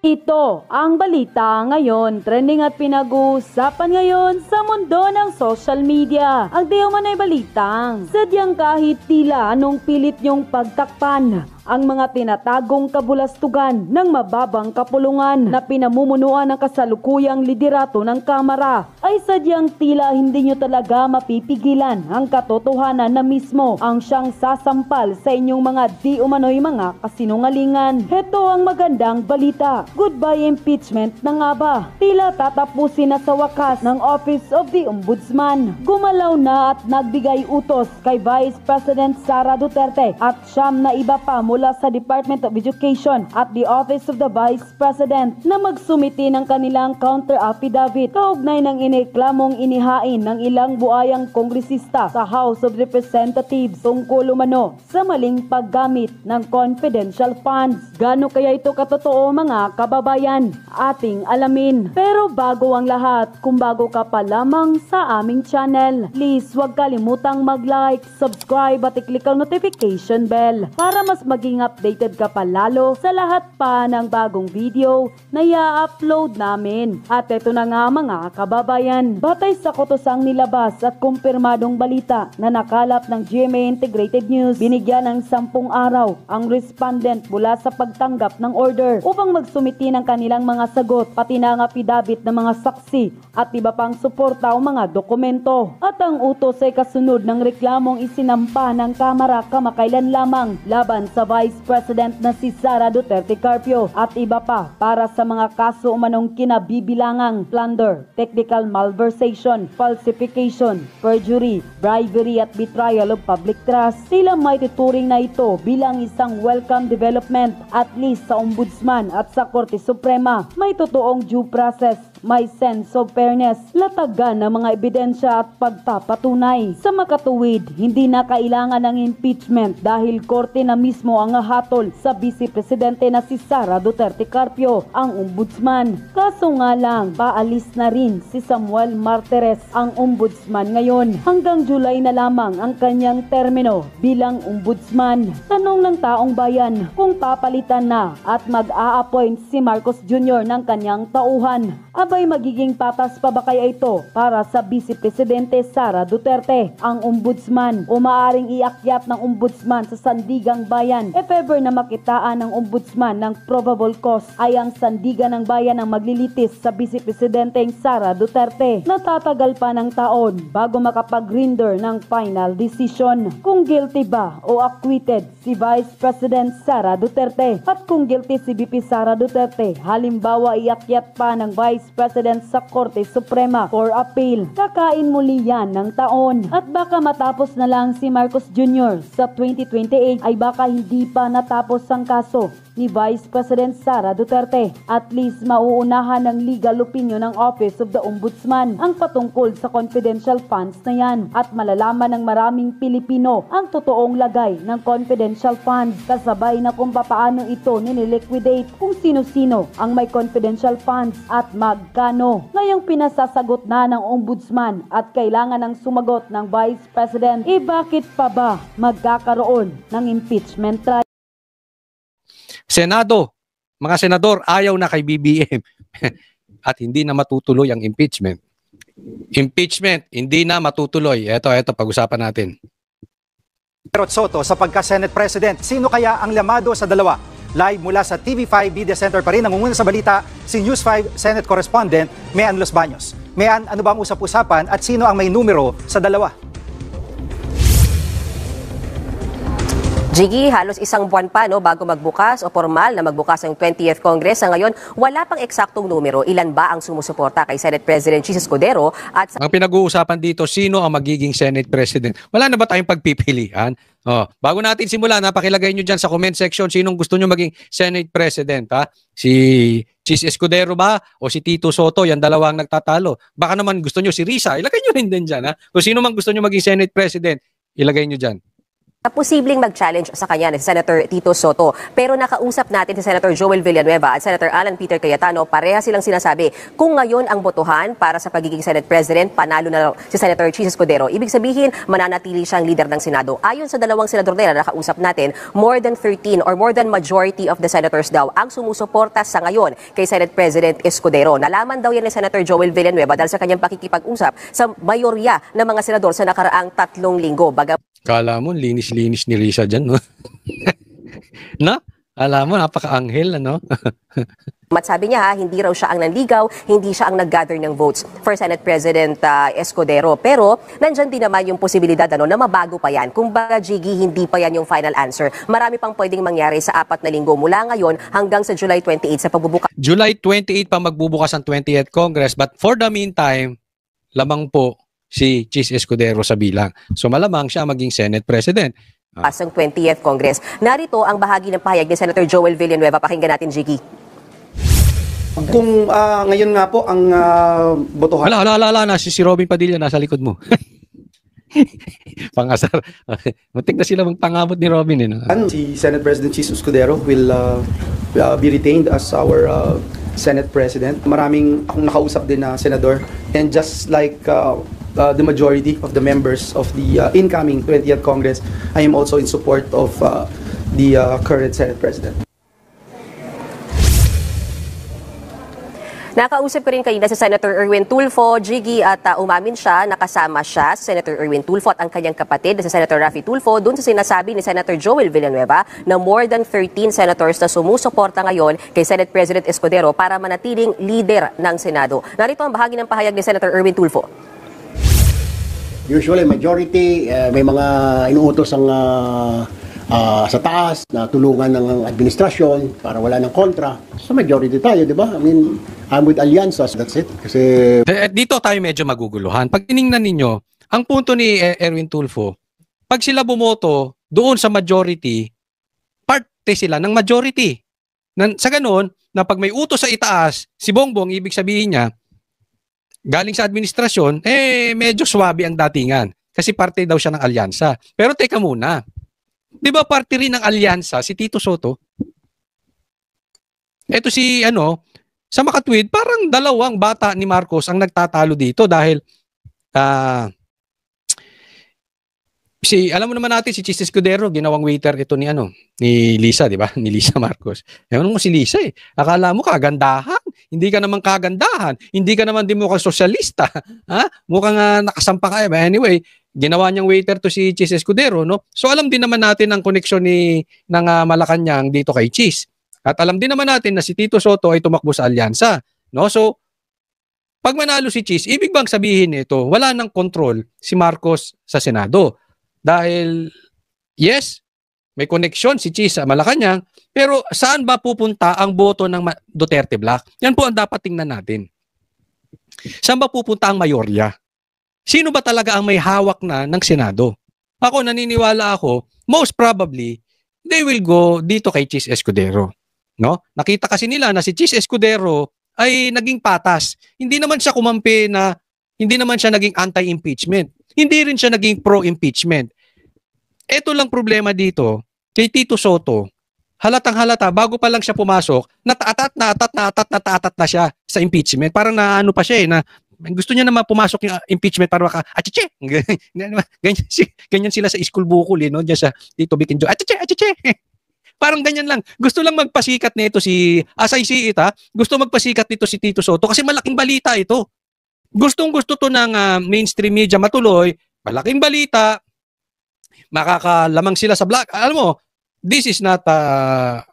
Ito ang balita ngayon, trending at pinag-uusapan ngayon sa mundo ng social media. Ang di umano'y balitang sadyang kahit tila anong pilit niyong pagtakpan ang mga tinatagong kabulastugan ng mababang kapulungan na pinamumunuan ng kasalukuyang liderato ng Kamara ay sadyang tila hindi nyo talaga mapipigilan ang katotohanan na mismo ang siyang sasampal sa inyong mga di umano'y mga kasinungalingan. Heto ang magandang balita. Goodbye impeachment na nga ba? Tila tatapusin na sa wakas ng Office of the Ombudsman. Gumalaw na at nagbigay utos kay Vice President Sara Duterte at siyam na iba pa mula sa Department of Education at the Office of the Vice President na magsumiti ng kanilang counter affidavit kaugnay ng ineklamong inihain ng ilang buayang kongresista sa House of Representatives tungkol umano sa maling paggamit ng confidential funds. Gaano kaya ito katotoo mga kababayan? Ating alamin. Pero bago ang lahat, kung bago ka pa lamang sa aming channel, please huwag kalimutang mag-like, subscribe at i-click ang notification bell para mas maging updated ka pa lalo sa lahat pa ng bagong video na i-upload namin. At ito na nga mga kababayan, batay sa kutosang nilabas at kumpirmadong balita na nakalap ng GMA Integrated News, binigyan ng 10 araw ang respondent mula sa pagtanggap ng order upang magsumiti ng kanilang mga sagot pati na ang affidavit ng mga saksi at iba pang suporta o mga dokumento. At ang utos ay kasunod ng reklamong isinampa ng Kamara kamakailan lamang laban sa Vice President na si Sara Duterte Carpio at iba pa para sa mga kaso umanong kinabibilangang plunder, technical malversation, falsification, perjury, bribery at betrayal of public trust. Sila may tuturing na ito bilang isang welcome development at least sa Ombudsman at sa Korte Suprema. May totoong due process, may sense of fairness, latagan ng mga ebidensya at pagpapatunay. Sa makatuwid, hindi na kailangan ng impeachment dahil korte na mismo ang hatol sa Vice Presidente na si Sara Duterte Carpio, ang Ombudsman. Kaso nga lang, paalis na rin si Samuel Martires, ang Ombudsman ngayon. Hanggang July na lamang ang kanyang termino bilang Ombudsman. Tanong ng taong bayan kung papalitan na at mag-a-appoint si Marcos Jr. ng kanyang tauhan. Abay magiging patas pa ba kaya ito para sa Vice Presidente Sara Duterte, ang Ombudsman, o maaring iakyat ng Ombudsman sa sandigang bayan if ever na makitaan ng Ombudsman ng probable cause ay ang sandigan ng bayan ang maglilitis sa Vice Presidenteng Sara Duterte. Natatagal pa ng taon bago makapag-render ng final decision kung guilty ba o acquitted si Vice President Sara Duterte at kung guilty si VP Sara Duterte, halimbawa iakyat pa ng Vice President sa Korte Suprema for appeal. Kakain muli yan ng taon at baka matapos na lang si Marcos Jr. sa 2028 ay baka hindi pa natapos ang kaso ni Vice President Sara Duterte. At least mauunahan ng legal opinion ng Office of the Ombudsman ang patungkol sa confidential funds na yan at malalaman ng maraming Pilipino ang totoong lagay ng confidential funds kasabay na kung papaano ito nililiquidate, kung sino-sino ang may confidential funds at magkano. Ngayong pinasasagot na ng Ombudsman at kailangan ng sumagot ng Vice President, bakit pa ba magkakaroon ng impeachment trial? Senado, mga senador, ayaw na kay BBM at hindi na matutuloy ang impeachment. Impeachment, hindi na matutuloy. Ito, pag-usapan natin. Soto sa pagka-Senate President, sino kaya ang lamado sa dalawa? Live mula sa TV5 Media Center pa rin, nangunguna sa balita si News 5 Senate Correspondent Mean Los Baños. Mean, ano ba ang usap-usapan at sino ang may numero sa dalawa? Jiggy, halos isang buwan pa bago magbukas o formal na magbukas ang 20th Congress. Sa ngayon, wala pang eksaktong numero. Ilan ba ang sumusuporta kay Senate President Chis Escudero? At ang pinag-uusapan dito, sino ang magiging Senate President? Wala na ba tayong pagpipilian? Bago natin simulan, pakilagay nyo dyan sa comment section sinong gusto nyo maging Senate President. Si Chis Escudero ba o si Tito Soto? Yan dalawang nagtatalo. Baka naman gusto nyo si Risa. Ilagay nyo rin din dyan. Kung sino man gusto nyo maging Senate President, ilagay nyo dyan. posibleng mag-challenge sa kanya ni Senator Tito Soto. Pero nakausap natin si Senator Joel Villanueva at Senator Alan Peter Cayetano, pareha silang sinasabi, kung ngayon ang botohan para sa pagiging Senate President, panalo na si Senator Chis Escudero. Ibig sabihin, mananatili siyang leader ng Senado. Ayon sa dalawang senador nila na nakausap natin, more than 13 or more than majority of the senators daw ang sumusuporta sa ngayon kay Senate President Escudero. Nalaman daw yan ni Senator Joel Villanueva dahil sa kanyang pakikipag-usap sa mayorya ng mga senador sa nakaraang 3 linggo. Kala mo, linis-linis ni Risa dyan, no? No? Alam mo, napaka-anghel, ano? Sabi niya, hindi raw siya ang nanligaw, hindi siya ang nag-gather ng votes for Senate President Escudero. Pero nandyan din naman yung posibilidad na mabago pa yan. Kung baga, Jiggy, hindi pa yan yung final answer. Marami pang pwedeng mangyari sa 4 na linggo mula ngayon hanggang sa July 28 sa pagbubukas. July 28 pa magbubukas ang 20th Congress, but for the meantime, lamang po si Chis Escudero sa bilang. So malamang siya maging Senate President. Ang 20th Congress. Narito ang bahagi ng pahayag ni Senator Joel Villanueva. Pakinggan natin, Jiggy. Kung ngayon nga po ang botohan. Hala, na si Robin Padilla nasa likod mo. Pangasar. Muntik na sila magpangabot ni Robin. No? Si Senate President Chis Escudero will be retained as our Senate President. Maraming akong nakausap din na senador. And just like the majority of the members of the incoming 20th Congress, I am also in support of the current Senate President. Nakausap ko rin kanina si Senator Erwin Tulfo, Jiggy, at umamin siya, nakasama siya, Senator Erwin Tulfo at ang kanyang kapatid na si Senator Raffy Tulfo, dun sa sinasabi ni Senator Joel Villanueva na more than 13 senators na sumusuporta ngayon kay Senate President Escudero para manatiling leader ng Senado. Narito ang bahagi ng pahayag ni Senator Erwin Tulfo. Usually, majority, may mga inuutos ang sa taas na tulungan ng administrasyon para wala ng kontra. So majority tayo, di ba? I mean, I'm with Allianzas, that's it. Kasi dito tayo medyo maguguluhan. Pag tiningnan ninyo, ang punto ni Erwin Tulfo, pag sila bumoto doon sa majority, parte sila ng majority. Sa ganun, na pag may utos sa itaas, si Bongbong, ibig sabihin niya, galing sa administrasyon, medyo swabe ang datingan. Kasi parte daw siya ng alyansa. Pero teka muna, di ba parte rin ng alyansa si Tito Soto? Ito si, sa makatwid, parang dalawang bata ni Marcos ang nagtatalo dito dahil, alam mo naman natin, si Chis Escudero, ginawang waiter ito ni Lisa, di ba? Ni Lisa Marcos. Ewan mo si Lisa Akala mo kagandahan. Hindi ka naman kagandahan. Hindi ka naman din mukhang sosyalista. Ha? Mukhang nakasampa ka. Anyway, ginawa niyang waiter to si Chis Escudero, no? So alam din naman natin ang koneksyon ng Malacanang dito kay Chis. At alam din naman natin na si Tito Soto ay tumakbo sa alyansa, no? So pag manalo si Chis, ibig bang sabihin nito, wala nang control si Marcos sa Senado? Dahil yes, may koneksyon si Chis sa Malacanang, pero saan ba pupunta ang boto ng Duterte Black? Yan po ang dapat tingnan natin. Saan ba pupunta ang mayorya? Sino ba talaga ang may hawak na ng Senado? Ako, naniniwala ako, most probably, they will go dito kay Chis Escudero. No? Nakita kasi nila na si Chis Escudero ay naging patas. Hindi naman siya kumampi na, hindi naman siya naging anti-impeachment. Hindi rin siya naging pro-impeachment. Ito lang problema dito, kay Tito Soto, halatang halata, bago pa lang siya pumasok, nataatat na siya sa impeachment. Parang naano pa siya na gusto niya naman pumasok yung impeachment para achiche! Ganyan sila sa school bukol, no? Diyan sa Tito Bikinjo, achiche! Parang ganyan lang. Gusto lang magpasikat nito as I see it, gusto magpasikat nito si Tito Soto kasi malaking balita ito. Gustong-gusto to ng mainstream media matuloy, malaking balita, makakalamang sila sa vlog. Alam mo, this is not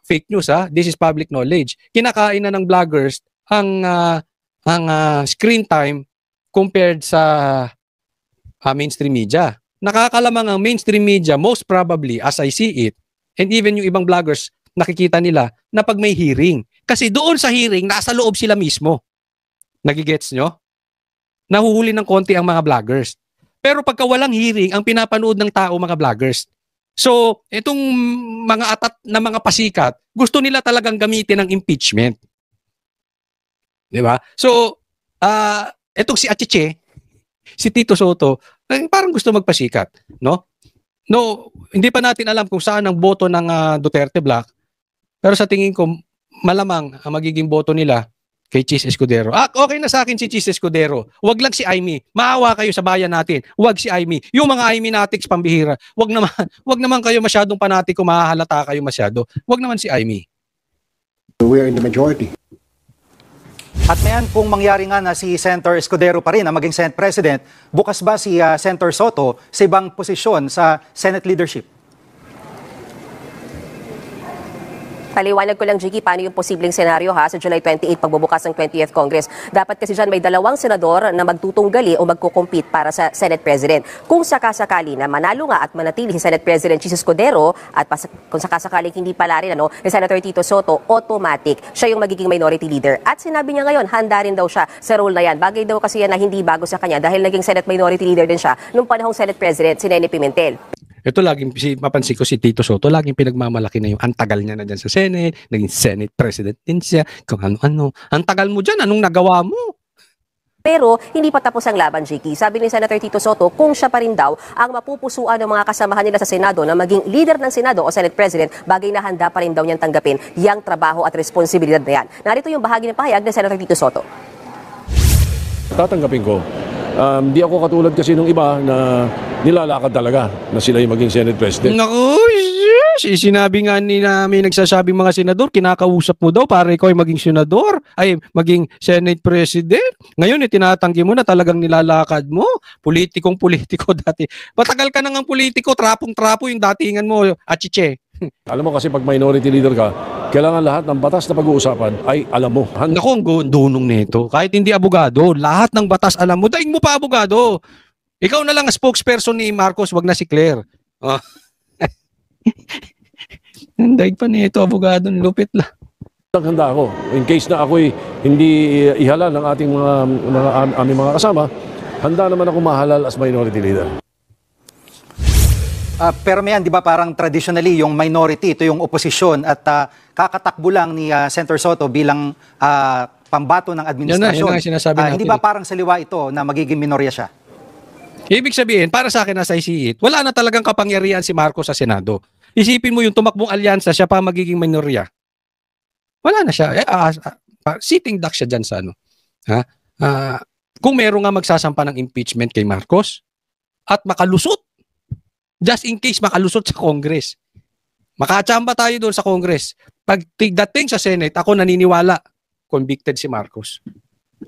fake news, this is public knowledge. Kinakain na ng vloggers ang screen time compared sa mainstream media. Nakakalamang ang mainstream media, most probably, as I see it, and even yung ibang vloggers, nakikita nila na pag may hearing. Kasi doon sa hearing, nasa loob sila mismo. Nagigets nyo? Nahuhuli ng konti ang mga vloggers. Pero pagka walang hearing, ang pinapanood ng tao mga vloggers. So, itong mga atat na mga pasikat, gusto nila talagang gamitin ng impeachment. Di ba? So, itong si Achiche, si Tito Soto, parang gusto magpasikat, no? No, hindi pa natin alam kung saan ang boto ng Duterte Black. Pero sa tingin ko, malamang ang magiging boto nila kay Chis Escudero. Okay na sa akin si Chis Escudero. Wag lang si Aimee. Maawa kayo sa bayan natin. Wag si Aimee. Yung mga Aimee natics pambihira. Wag naman kayo masyadong panatiko, mahahalata kayo masyado. Wag naman si Aimee. We are in the majority. At ngayon, kung mangyari nga na si Senator Escudero pa rin ang maging Senate President, bukas ba si Senator Soto sa ibang posisyon sa Senate leadership? Paliwanag ko lang, Jiggy, paano yung posibleng senaryo sa July 28 pagbubukas ng 20th Congress. Dapat kasi dyan may 2 senador na magtutunggali o magkukompete para sa Senate President. Kung sakasakali na manalo nga at manatili si Senate President Chis Escudero at kung sakasakaling hindi pala rin ni Senator Tito Soto, automatic siya yung magiging minority leader. At sinabi niya ngayon, handa rin daw siya sa role na yan. Bagay daw kasi yan na hindi bago sa kanya dahil naging Senate minority leader din siya nung panahong Senate President si Nene Pimentel. Ito laging, mapansin ko si Tito Soto, laging pinagmamalaki na yung antagal niya na dyan sa Senate, naging Senate President din siya, kung ano-ano. Antagal mo dyan, anong nagawa mo? Pero hindi pa tapos ang laban, Jiki. Sabi ni Senator Tito Soto, kung siya pa rin daw ang mapupusuan ng mga kasamahan nila sa Senado na maging leader ng Senado o Senate President, bagay na handa pa rin daw niyang tanggapin yang trabaho at responsibilidad na yan. Narito yung bahagi ng pahayag ng Senator Tito Soto. Tatanggapin ko. Di ako katulad kasi nung iba na nilalakad talaga na sila yung maging Senate President. Naku, sinabi nga ni namin nagsasabing mga senador, kinakausap mo daw para ikaw ay maging senador, ay maging Senate President. Ngayon, tinatanggi mo na talagang nilalakad mo. Politikong-politiko dati. Patagal ka nang politiko, trapong-trapo yung datingan mo, achiche. Alam mo kasi pag minority leader ka, kailangan lahat ng batas na pag-uusapan ay alam mo. Naku, ang dunong nito. Kahit hindi abogado, lahat ng batas alam mo. Daing mo pa abogado. Ikaw na lang ang spokesperson ni Marcos, wag na si Claire. Oh. Daig pa nito, abogado, lupit lang. Handa ako. In case na ako'y hindi ihalal ng ating aming mga kasama, handa naman ako mahalal as minority leader. Pero mayan, di ba parang traditionally yung minority, ito yung oposisyon at kakatakbo lang ni Senator Soto bilang pambato ng administrasyon. Yan na sinasabi natin. Hindi ba parang saliwa ito na magiging minorya siya? Ibig sabihin, para sa akin nasa isiit, wala na talagang kapangyarihan si Marcos sa Senado. Isipin mo yung tumakbong alyansa, siya pa magiging minorya. Wala na siya. Sitting duck siya dyan sa ano. Kung meron nga magsasampa ng impeachment kay Marcos at makalusot, just in case makalusot sa Congress. Makachamba tayo doon sa Congress. Pag dating sa Senate, ako naniniwala, convicted si Marcos.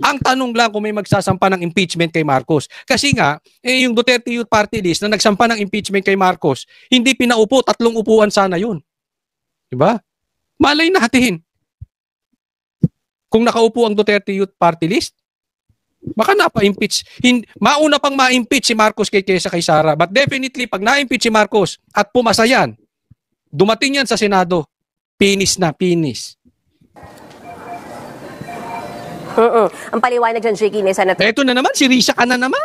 Ang tanong lang kung may magsasampa ng impeachment kay Marcos. Kasi nga, yung Duterte Youth Party List na nagsampa ng impeachment kay Marcos, hindi pinaupo, 3 upuan sana yun. Diba? Malay natin. Kung nakaupo ang Duterte Youth Party List, baka napa-impeach. Mauna pang ma-impeach si Marcos kaysa kay Sara. But definitely, pag na-impeach si Marcos at pumasa yan, dumating yan sa Senado, pinis na, pinis. Ang paliwanag dyan, Jiggy, ni Senator Ito na naman, si Risa ka na naman.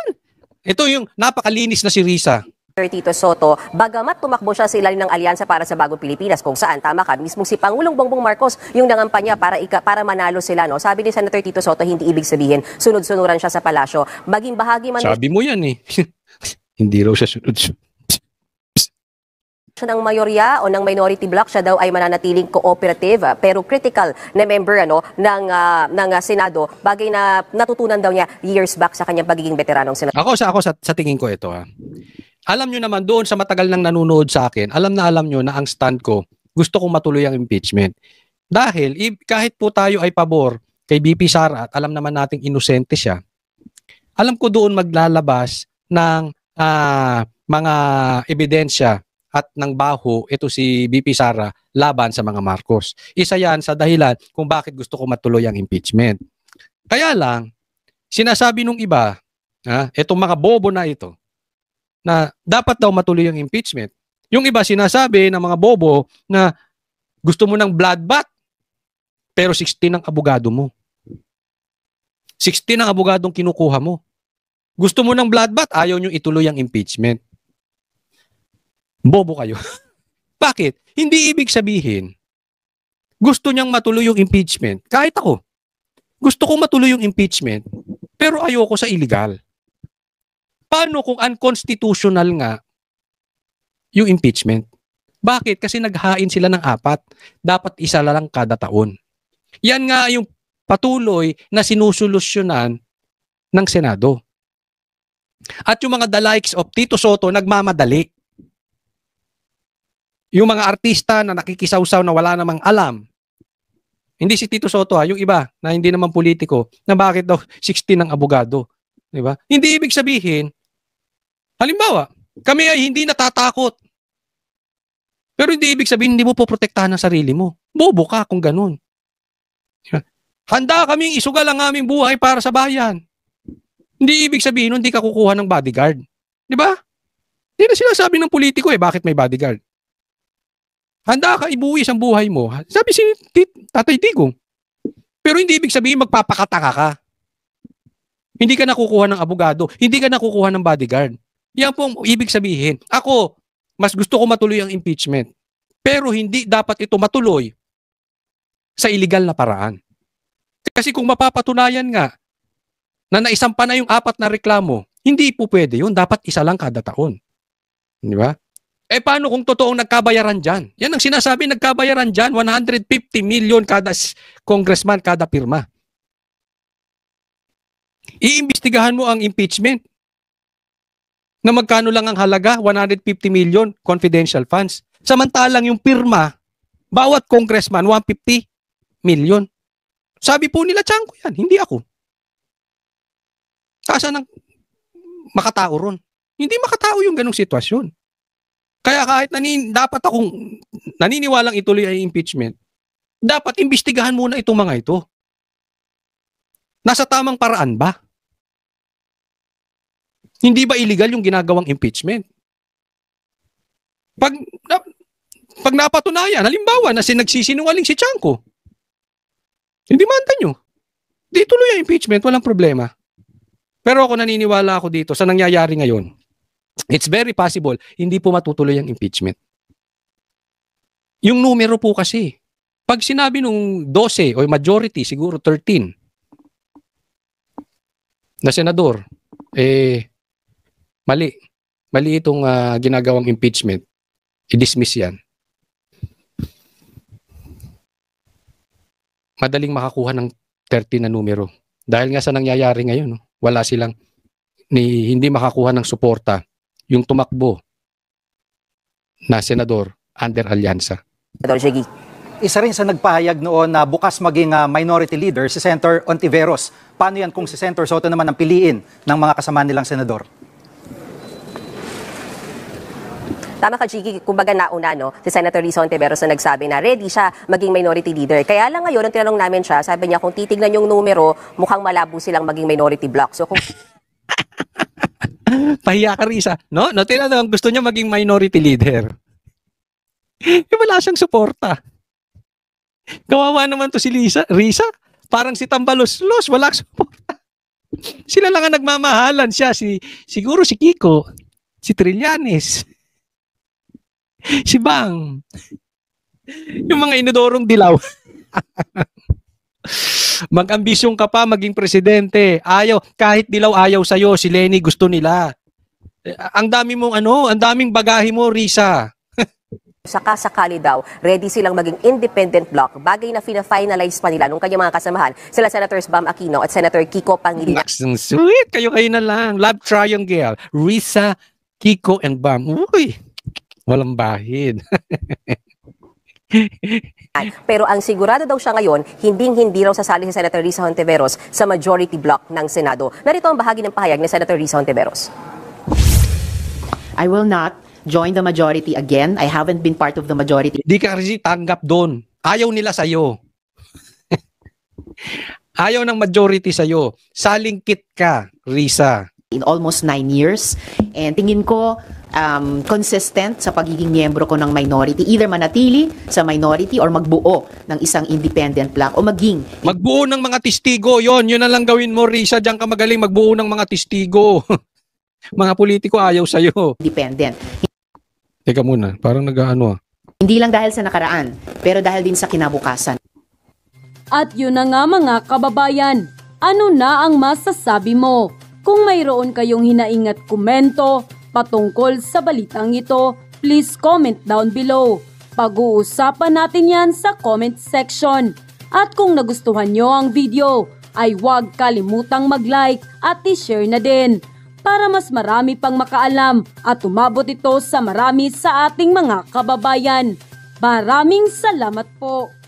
Ito yung napakalinis na si Risa. Tito Soto, bagamat tumakbo siya sa ilalim ng alyansa para sa Bagong Pilipinas, kung saan, tama ka, mismo si Pangulong Bongbong Marcos yung nangampanya para manalo sila. No? Sabi ni Senator Tito Soto, hindi ibig sabihin, sunod-sunuran siya sa palasyo. Maging bahagi man Sabi mo yan eh. Hindi raw siya sunod. siya ng mayorya o ng minority bloc, siya daw ay mananatiling cooperative pero critical na member ng Senado, bagay na natutunan daw niya years back sa kanyang pagiging veteranong senador. Ako sa tingin ko ito Alam nyo naman doon sa matagal nang nanonood sa akin, alam nyo na ang stand ko, gusto kong matuloy ang impeachment. Dahil kahit po tayo ay pabor kay BP Sara at alam naman nating inosente siya, alam ko doon maglalabas ng mga ebidensya at ng baho ito si BP Sara laban sa mga Marcos. Isa yan sa dahilan kung bakit gusto ko matuloy ang impeachment. Kaya lang, sinasabi nung iba, itong mga bobo na ito, na dapat daw matuloy ang impeachment. Yung iba sinasabi ng mga bobo na gusto mo ng bloodbath, pero 16 ang abogado mo. 16 ang abogadong kinukuha mo. Gusto mo ng bloodbath, ayaw nyo ituloy ang impeachment. Bobo kayo. Bakit? Hindi ibig sabihin, gusto niyang matuloy yung impeachment. Kahit ako, gusto kong matuloy yung impeachment, pero ayoko sa illegal. Paano kung unconstitutional nga yung impeachment. Bakit? Kasi naghain sila ng 4. Dapat isa lang kada taon. Yan nga yung patuloy na sinusolusyonan ng Senado. At yung mga the likes of Tito Soto nagmamadali. Yung mga artista na nakikisawsaw na wala namang alam. Hindi si Tito Soto yung iba na hindi naman politiko, na bakit daw 16 ng abogado. Diba? Hindi ibig sabihin, halimbawa, kami ay hindi natatakot. Pero hindi ibig sabihin, hindi mo poprotektahan ang sarili mo. Bobo ka kung ganun. Handa kaming isugal ang aming buhay para sa bayan. Hindi ibig sabihin, hindi ka kukuha ng bodyguard. Di ba? Hindi na sinasabi ng politiko bakit may bodyguard. Handa ka ibuwis ang buhay mo. Sabi si Tatay Digong. Pero hindi ibig sabihin magpapakataka ka. Hindi ka nakukuha ng abogado. Hindi ka nakukuha ng bodyguard. Yan pong ibig sabihin. Ako, mas gusto ko matuloy ang impeachment. Pero hindi dapat ito matuloy sa illegal na paraan. Kasi kung mapapatunayan nga na naisampa na yung 4 na reklamo, hindi po pwede yun. Dapat isa lang kada taon. Di ba? Paano kung totoong nagkabayaran dyan? Yan ang sinasabi, nagkabayaran dyan. 150 million kada congressman, kada pirma. Iimbestigahan mo ang impeachment. Na magkano lang ang halaga? 150 million confidential funds. Samantalang yung pirma, bawat congressman, 150 million. Sabi po nila, Tiangco yan, hindi ako. Saan ang makatao ron? Hindi makatao yung ganong sitwasyon. Kaya kahit dapat akong naniniwalang ituloy ay impeachment, dapat imbestigahan muna itong mga ito. Nasa tamang paraan ba? Hindi ba illegal yung ginagawang impeachment? Pag napatunayan, halimbawa na nagsisinungaling si Tiangco, hindi manda nyo. Di tuloy ang impeachment, walang problema. Pero ako naniniwala ako dito sa nangyayari ngayon. It's very possible, hindi po matutuloy ang impeachment. Yung numero po kasi, pag sinabi nung 12 o majority, siguro 13, na senador, mali. Mali itong ginagawang impeachment. I-dismiss yan. Madaling makakuha ng 13 na numero. Dahil nga sa nangyayari ngayon, wala silang hindi makakuha ng suporta yung tumakbo na senador under alyansa. Isa rin sa nagpahayag noon na bukas maging minority leader si Senator Ontiveros. Paano yan kung si Senator Soto naman ang piliin ng mga kasama nilang senador? Tama ka, Chiki. Kumbaga nauna, si Senator Risa Ontiveros na nagsabi na ready siya maging minority leader. Kaya lang ngayon, nung tinanong namin siya, sabi niya kung titignan yung numero, mukhang malabo silang maging minority block. So kung Pahiya ka, Risa. No, tinanong, gusto niya maging minority leader. Wala siyang suporta. Kawawa naman to si Risa. Parang si Tambalos-los, wala suporta. Sila lang ang nagmamahalan siya. Siguro si Kiko, si Trillanes, si Bang, yung mga inodorong dilaw. Mag-ambisyong ka pa maging presidente. Ayaw, kahit dilaw ayaw sa'yo. Si Lenny gusto nila. Ang dami mong ang daming bagahe mo, Risa. Saka-sakali daw, ready silang maging independent block. Bagay na fina-finalize pa nila nung kanyang mga kasamahan, sila Senators Bam Aquino at Senator Kiko Pangilinan. Sweet! Kayo na lang. Love triangle. Risa, Kiko, and Bam. Uy! Walang bahid. Pero ang sigurado daw siya ngayon, hindi raw sasali si Senator Risa Ontiveros sa majority block ng Senado. Narito ang bahagi ng pahayag ni Senator Risa Ontiveros. I will not join the majority again. I haven't been part of the majority. Di ka kasi tanggap doon. Ayaw nila sa'yo. Ayaw ng majority sa'yo. Salingkit ka, Risa. In almost 9 years. And tingin ko, consistent sa pagiging miyembro ko ng minority. Either manatili sa minority or magbuo ng isang independent block o magbuo ng mga testigo. Yun na lang gawin mo, Risa. Diyan ka magaling magbuo ng mga testigo. Mga politiko ayaw sa'yo. Independent. Teka muna, parang Hindi lang dahil sa nakaraan, pero dahil din sa kinabukasan. At yun na nga mga kababayan, ano na ang masasabi mo? Kung mayroon kayong hinaing at komento patungkol sa balitang ito, please comment down below. Pag-uusapan natin yan sa comment section. At kung nagustuhan nyo ang video, ay huwag kalimutang mag-like at i-share na din para mas marami pang makaalam at umabot ito sa marami sa ating mga kababayan. Maraming salamat po!